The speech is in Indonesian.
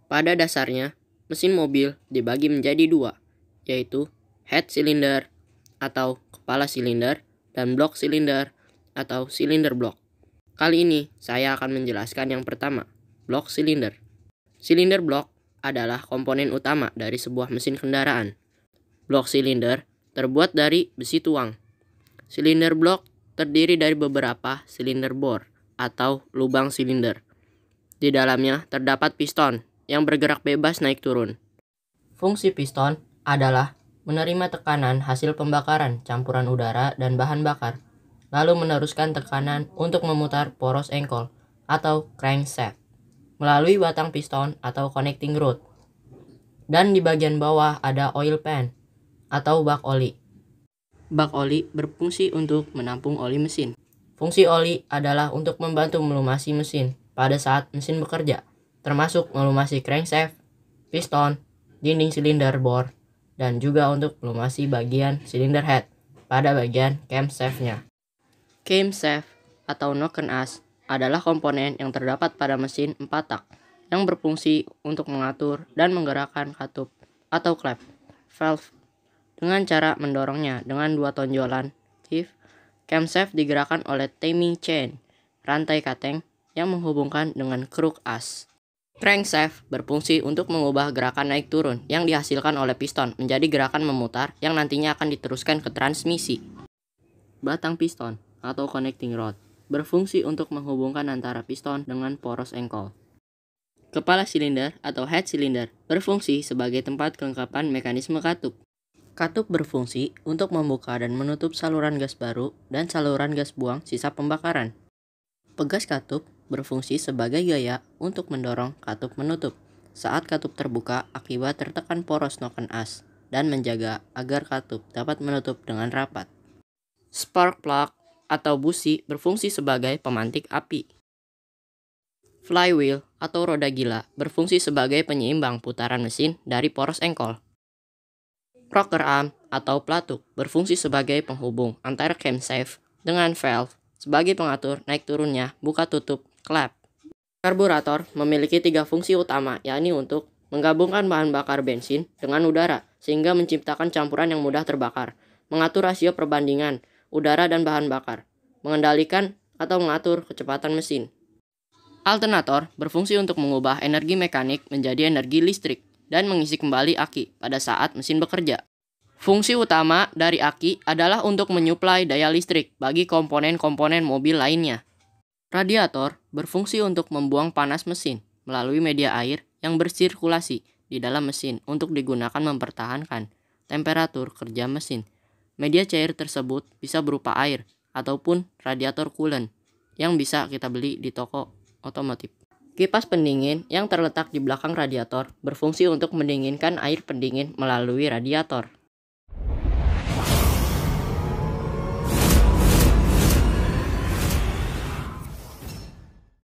Pada dasarnya, mesin mobil dibagi menjadi dua, yaitu head cylinder atau kepala silinder dan block silinder atau silinder blok. Kali ini saya akan menjelaskan yang pertama, block silinder. Silinder blok adalah komponen utama dari sebuah mesin kendaraan. Blok silinder terbuat dari besi tuang. Silinder blok terdiri dari beberapa silinder bor atau lubang silinder. Di dalamnya terdapat piston yang bergerak bebas naik turun. Fungsi piston adalah menerima tekanan hasil pembakaran campuran udara dan bahan bakar, lalu meneruskan tekanan untuk memutar poros engkol atau crankshaft melalui batang piston atau connecting rod. Dan di bagian bawah ada oil pan atau bak oli. Bak oli berfungsi untuk menampung oli mesin. Fungsi oli adalah untuk membantu melumasi mesin pada saat mesin bekerja, termasuk melumasi crankshaft, piston, dinding silinder bor, dan juga untuk melumasi bagian silinder head pada bagian camshaft-nya. Camshaft atau noken as adalah komponen yang terdapat pada mesin 4 tak yang berfungsi untuk mengatur dan menggerakkan katup atau klep valve dengan cara mendorongnya dengan dua tonjolan. Camshaft digerakkan oleh timing chain, rantai kateng yang menghubungkan dengan kruk as. Crankshaft berfungsi untuk mengubah gerakan naik turun yang dihasilkan oleh piston menjadi gerakan memutar yang nantinya akan diteruskan ke transmisi. Batang piston atau connecting rod berfungsi untuk menghubungkan antara piston dengan poros engkol. Kepala silinder atau head cylinder berfungsi sebagai tempat kelengkapan mekanisme katup. Katup berfungsi untuk membuka dan menutup saluran gas baru dan saluran gas buang sisa pembakaran. Pegas katup berfungsi sebagai gaya untuk mendorong katup menutup saat katup terbuka akibat tertekan poros noken as dan menjaga agar katup dapat menutup dengan rapat. Spark plug atau busi berfungsi sebagai pemantik api. Flywheel atau roda gila berfungsi sebagai penyeimbang putaran mesin dari poros engkol. Rocker arm atau pelatuk berfungsi sebagai penghubung antara camshaft dengan valve sebagai pengatur naik turunnya buka tutup klep. Karburator memiliki 3 fungsi utama, yakni untuk menggabungkan bahan bakar bensin dengan udara sehingga menciptakan campuran yang mudah terbakar, mengatur rasio perbandingan udara dan bahan bakar, mengendalikan atau mengatur kecepatan mesin. Alternator berfungsi untuk mengubah energi mekanik menjadi energi listrik dan mengisi kembali aki pada saat mesin bekerja. Fungsi utama dari aki adalah untuk menyuplai daya listrik bagi komponen-komponen mobil lainnya. Radiator berfungsi untuk membuang panas mesin melalui media air yang bersirkulasi di dalam mesin untuk digunakan mempertahankan temperatur kerja mesin. Media cair tersebut bisa berupa air ataupun radiator coolant yang bisa kita beli di toko otomotif. Kipas pendingin yang terletak di belakang radiator berfungsi untuk mendinginkan air pendingin melalui radiator.